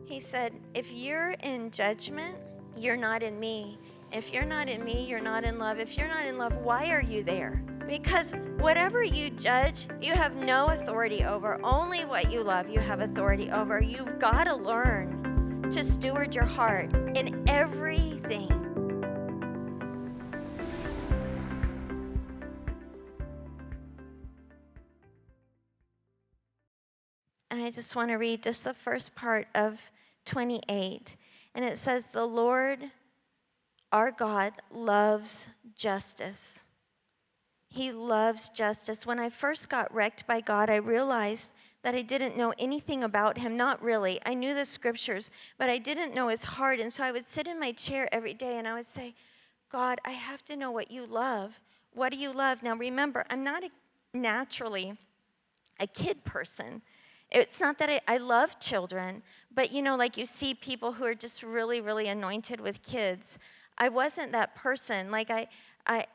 He said, if you're in judgment, you're not in me. If you're not in me, you're not in love. If you're not in love, why are you there? Because whatever you judge, you have no authority over. Only what you love, you have authority over. You've got to learn to steward your heart in everything. And I just want to read just the first part of 28. And it says, the Lord, our God, loves justice. He loves justice. When I first got wrecked by God, I realized that I didn't know anything about him. Not really. I knew the scriptures, but I didn't know his heart. And so I would sit in my chair every day and I would say, God, I have to know what you love. What do you love? Now remember, I'm not naturally a kid person. It's not that I love children, but like you see people who are just really, really anointed with kids. I wasn't that person. Like I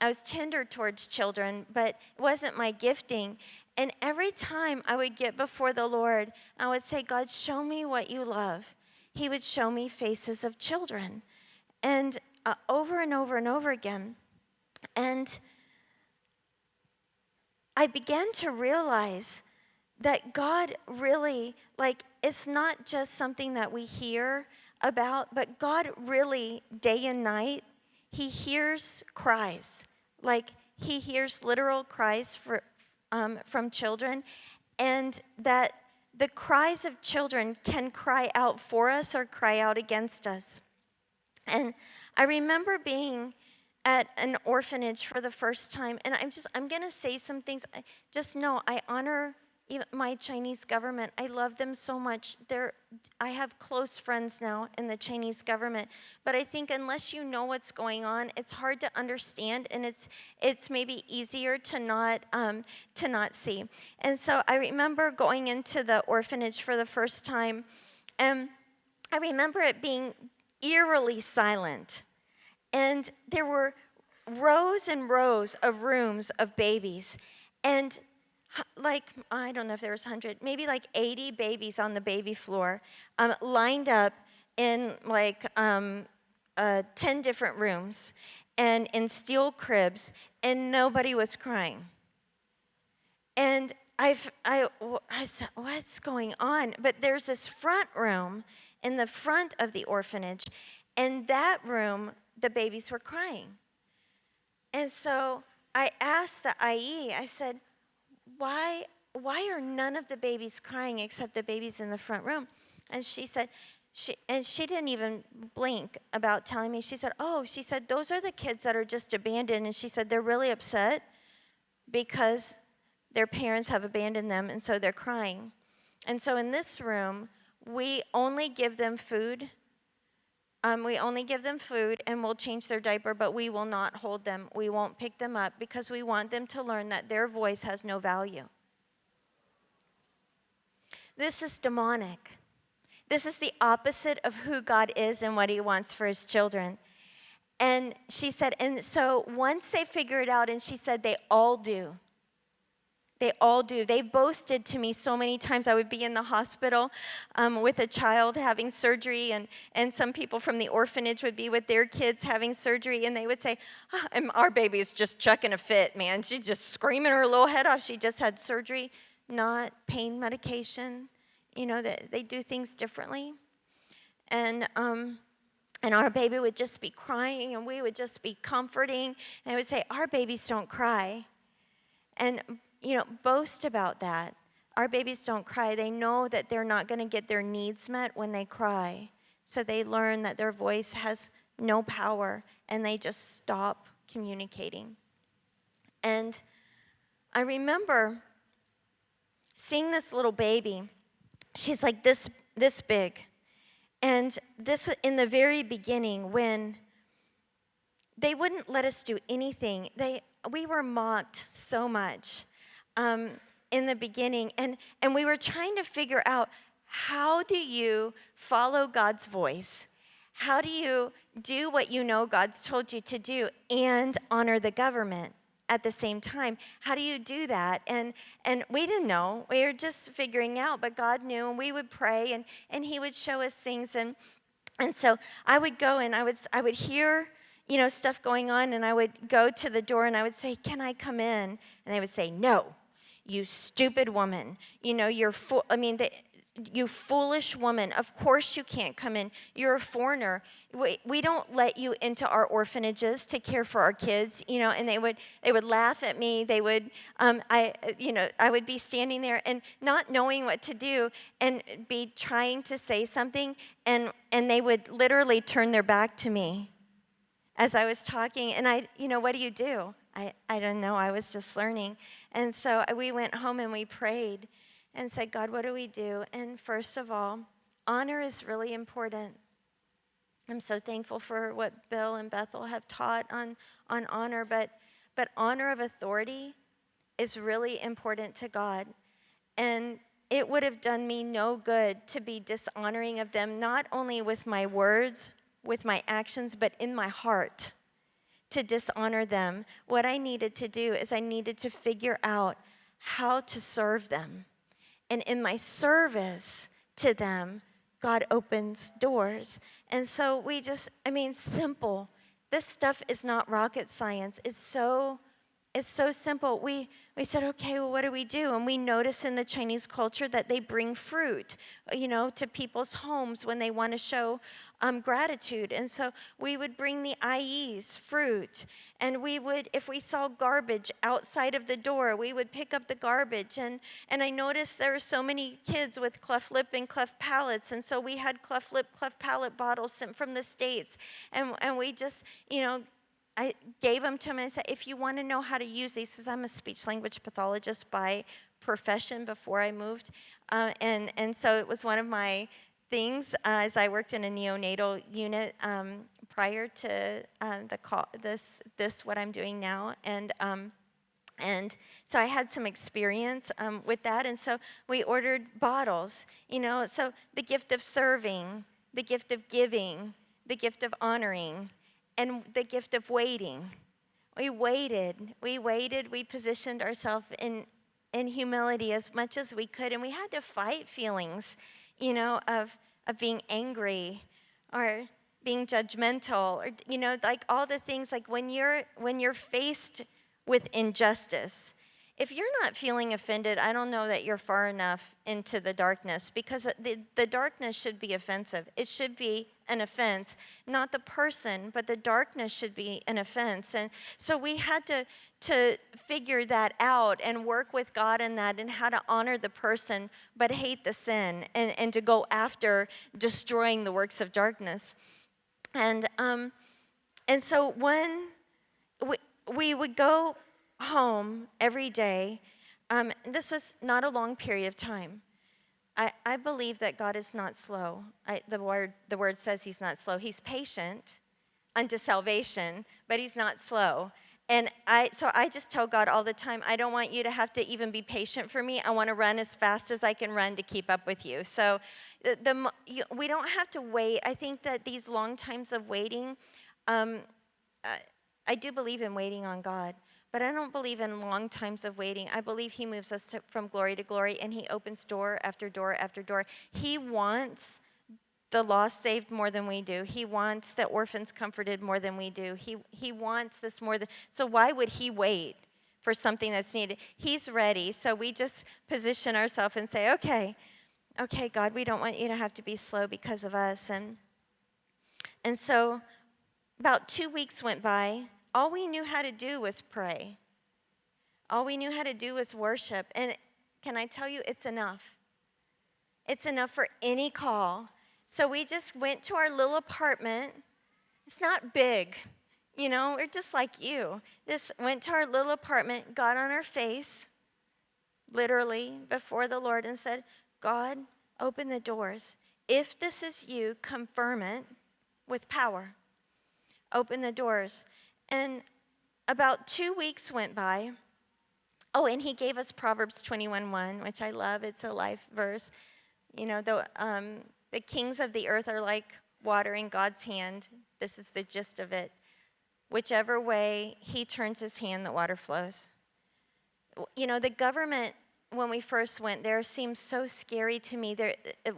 was tender towards children, but it wasn't my gifting. And every time I would get before the Lord, I would say, God, show me what you love. He would show me faces of children. And over and over and over again. And I began to realize that God really, it's not just something that we hear about, but God really, day and night, he hears cries. He hears literal cries from children, and that the cries of children can cry out for us or cry out against us. And I remember being at an orphanage for the first time, and I'm going to say some things. Just know I honor even my Chinese government. I love them so much. I have close friends now in the Chinese government. But I think unless you know what's going on, it's hard to understand, and it's maybe easier to not see. And so I remember going into the orphanage for the first time, and I remember it being eerily silent. And there were rows and rows of rooms of babies, and I don't know if there was 100, maybe 80 babies on the baby floor, lined up in 10 different rooms and in steel cribs, and nobody was crying. And I said, what's going on? But there's this front room in the front of the orphanage, and that room, the babies were crying. And so I asked the IE, I said, why are none of the babies crying except the babies in the front room? And she said, she didn't even blink about telling me. She said, those are the kids that are just abandoned. And she said, they're really upset because their parents have abandoned them, and so they're crying. And so in this room, we only give them food. And we'll change their diaper, but we will not hold them. We won't pick them up because we want them to learn that their voice has no value. This is demonic. This is the opposite of who God is and what he wants for his children. And she said, and so once they figure it out, and she said they all do. They all do. They boasted to me so many times. I would be in the hospital with a child having surgery, and some people from the orphanage would be with their kids having surgery, and they would say, our baby is just chucking a fit, man. She's just screaming her little head off. She just had surgery, not pain medication. They do things differently. And our baby would just be crying, and we would just be comforting. And I would say, our babies don't cry. And boast about that. Our babies don't cry. They know that they're not going to get their needs met when they cry. So they learn that their voice has no power, and they just stop communicating. And I remember seeing this little baby. She's like this big. And this in the very beginning, when they wouldn't let us do anything. We were mocked so much. In the beginning, and we were trying to figure out, how do you follow God's voice? How do you do what you know God's told you to do and honor the government? at the same time. How do you do that? And we didn't know. We were just figuring out, but God knew, and we would pray, and he would show us things. And so I would go, and I would hear, stuff going on, and I would go to the door, and I would say, "Can I come in?" And they would say, "No, you stupid woman. You're you foolish woman. Of course you can't come in. You're a foreigner. We don't let you into our orphanages to care for our kids." And they would laugh at me. They would, I would be standing there and not knowing what to do, and be trying to say something, and they would literally turn their back to me as I was talking. And what do you do? I don't know. I was just learning. And so we went home and we prayed and said, "God, what do we do?" And first of all, honor is really important. I'm so thankful for what Bill and Bethel have taught on honor, but honor of authority is really important to God. And it would have done me no good to be dishonoring of them, not only with my words, with my actions, but in my heart, to dishonor them. What I needed to do is I needed to figure out how to serve them. And in my service to them, God opens doors. And so simple. This stuff is not rocket science. It's so simple. We said, okay, well, what do we do? And we notice in the Chinese culture that they bring fruit, to people's homes when they want to show gratitude. And so we would bring the IEs, fruit, and we would, if we saw garbage outside of the door, we would pick up the garbage. And I noticed there were so many kids with cleft lip and cleft palates, and so we had cleft lip, cleft palate bottles sent from the States, and we just, I gave them to him and I said, "If you want to know how to use these," because I'm a speech language pathologist by profession before I moved, and so it was one of my things as I worked in a neonatal unit prior to what I'm doing now, and so I had some experience with that, and so we ordered bottles, so the gift of serving, the gift of giving, the gift of honoring, and the gift of waiting. We waited, we positioned ourselves in humility as much as we could, and we had to fight feelings, of being angry or being judgmental, or, like all the things, like when you're faced with injustice. If you're not feeling offended, I don't know that you're far enough into the darkness, because the darkness should be offensive. It should be an offense, not the person, but the darkness should be an offense. And so we had to figure that out and work with God in that, and how to honor the person but hate the sin, and to go after destroying the works of darkness. And so when we would go home every day, this was not a long period of time. I believe that God is not slow. The word says he's not slow. He's patient unto salvation, but he's not slow. And so I just tell God all the time, I don't want you to have to even be patient for me. I want to run as fast as I can run to keep up with you. So we don't have to wait. I think that these long times of waiting, I do believe in waiting on God. But I don't believe in long times of waiting. I believe he moves us from glory to glory, and he opens door after door after door. He wants the lost saved more than we do. He wants the orphans comforted more than we do. He wants this more than, so why would he wait for something that's needed? He's ready. So we just position ourselves and say, okay, God, we don't want you to have to be slow because of us. And so about 2 weeks went by. All we knew how to do was pray. All we knew how to do was worship. And can I tell you, it's enough. It's enough for any call. So we just went to our little apartment. It's not big, we're just like you. Just went to our little apartment, got on our face, literally, before the Lord, and said, "God, open the doors. If this is you, confirm it with power. Open the doors." And about 2 weeks went by. Oh, and he gave us Proverbs 21:1, which I love. It's a life verse. The kings of the earth are like water in God's hand. This is the gist of it. whichever way he turns his hand, the water flows. You know, the government, when we first went there, seemed so scary to me.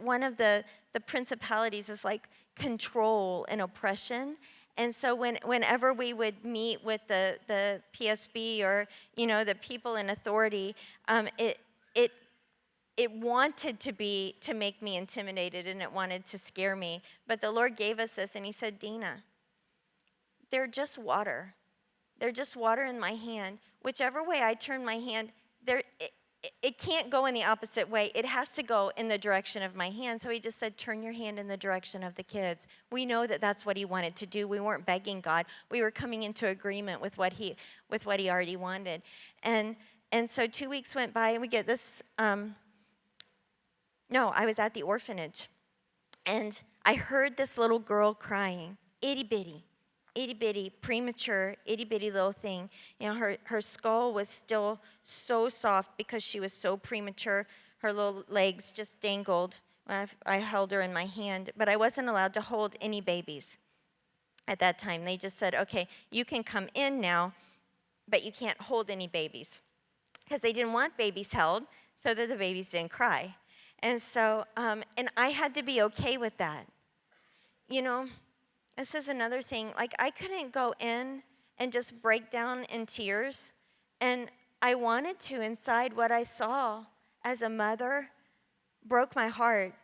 One of the principalities is like control and oppression. And so whenever we would meet with the PSB or, you know, the people in authority, it wanted to make me intimidated, and it wanted to scare me. But the Lord gave us this, and he said, Deena, they're just water. They're just water in my hand. Whichever way I turn my hand, it can't go in the opposite way. It has to go in the direction of my hand. So he just said, turn your hand in the direction of the kids. We know that that's what he wanted to do. We weren't begging God. We were coming into agreement with what he already wanted. And so 2 weeks went by, and we get this. I was at the orphanage, and I heard this little girl crying, itty bitty, premature, itty bitty little thing. You know, her skull was still so soft because she was so premature. Her little legs just dangled when I held her in my hand, but I wasn't allowed to hold any babies at that time. They just said, okay, you can come in now, but you can't hold any babies, because they didn't want babies held so that the babies didn't cry. And so, and I had to be okay with that. You know, this is another thing. Like, I couldn't go in and just break down in tears. And I wanted to. Inside, what I saw as a mother broke my heart.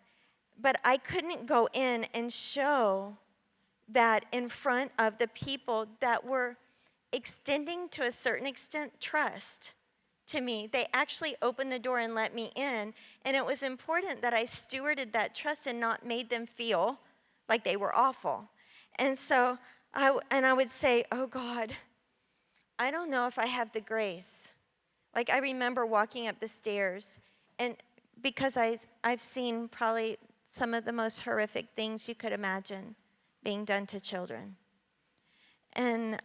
But I couldn't go in and show that in front of the people that were extending, to a certain extent, trust to me. They actually opened the door and let me in. And it was important that I stewarded that trust and not made them feel like they were awful. And so I would say, oh God, I don't know if I have the grace. Like, I remember walking up the stairs, and because I've seen probably some of the most horrific things you could imagine being done to children. And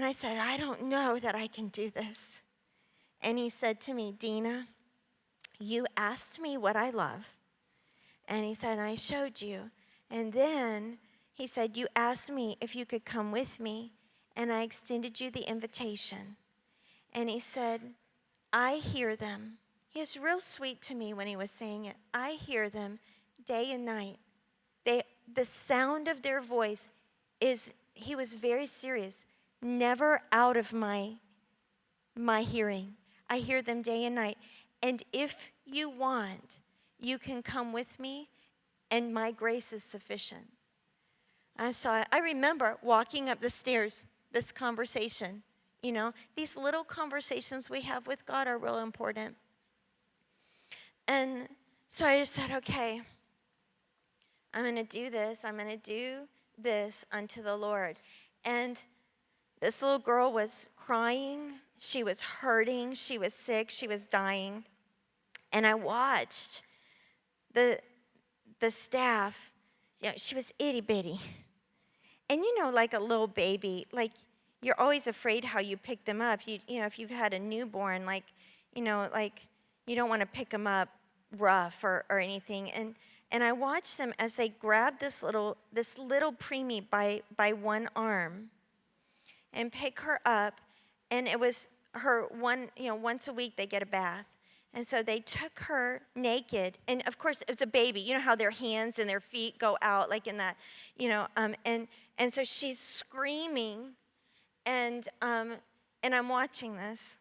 I said, I don't know that I can do this. And he said to me, Deena, you asked me what I love. And he said, I showed you. And then he said, you asked me if you could come with me, and I extended you the invitation. And he said, I hear them. He was real sweet to me when he was saying it. I hear them day and night. The sound of their voice is, he was very serious, never out of my hearing. I hear them day and night. And if you want, you can come with me, and my grace is sufficient. So I remember walking up the stairs, this conversation. You know, these little conversations we have with God are real important. And so I just said, okay, I'm going to do this. I'm going to do this unto the Lord. And this little girl was crying. She was hurting. She was sick. She was dying. And I watched the staff. You know, she was itty bitty. And you know, like a little baby, like, you're always afraid how you pick them up. You know, if you've had a newborn, like, you know, like, you don't want to pick them up rough or anything. And I watched them as they grabbed this little preemie by one arm and pick her up. And it was her once a week they get a bath. And so they took her naked, and of course it's a baby. You know how their hands and their feet go out like in that, you know, and so she's screaming, and I'm watching this,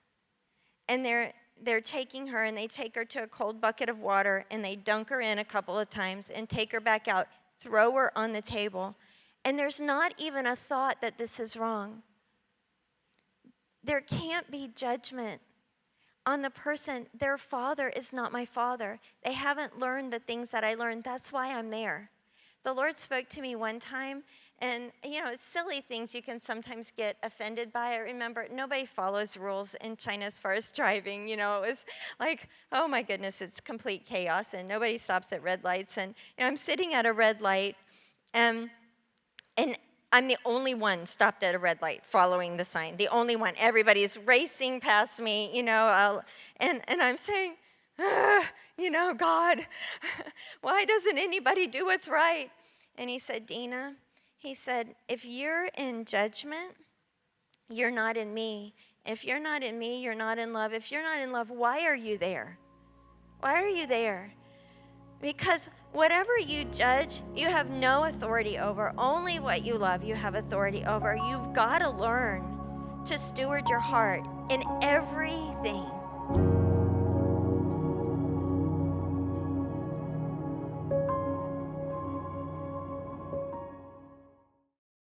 and they're taking her, and they take her to a cold bucket of water, and they dunk her in a couple of times and take her back out, throw her on the table, and there's not even a thought that this is wrong. There can't be judgment on the person. Their father is not my father. They haven't learned the things that I learned. That's why I'm there. The Lord spoke to me one time, and, you know, silly things you can sometimes get offended by. I remember nobody follows rules in China as far as driving. You know, it was like, oh my goodness, it's complete chaos, and nobody stops at red lights. And you know, I'm sitting at a red light, and I'm the only one stopped at a red light following the sign. The only one. Everybody's racing past me, you know, and I'm saying, you know, God, why doesn't anybody do what's right? And he said, Deena, he said, if you're in judgment, you're not in me. If you're not in me, you're not in love. If you're not in love, why are you there? Why are you there? Because whatever you judge, you have no authority over. Only what you love, you have authority over. You've got to learn to steward your heart in everything.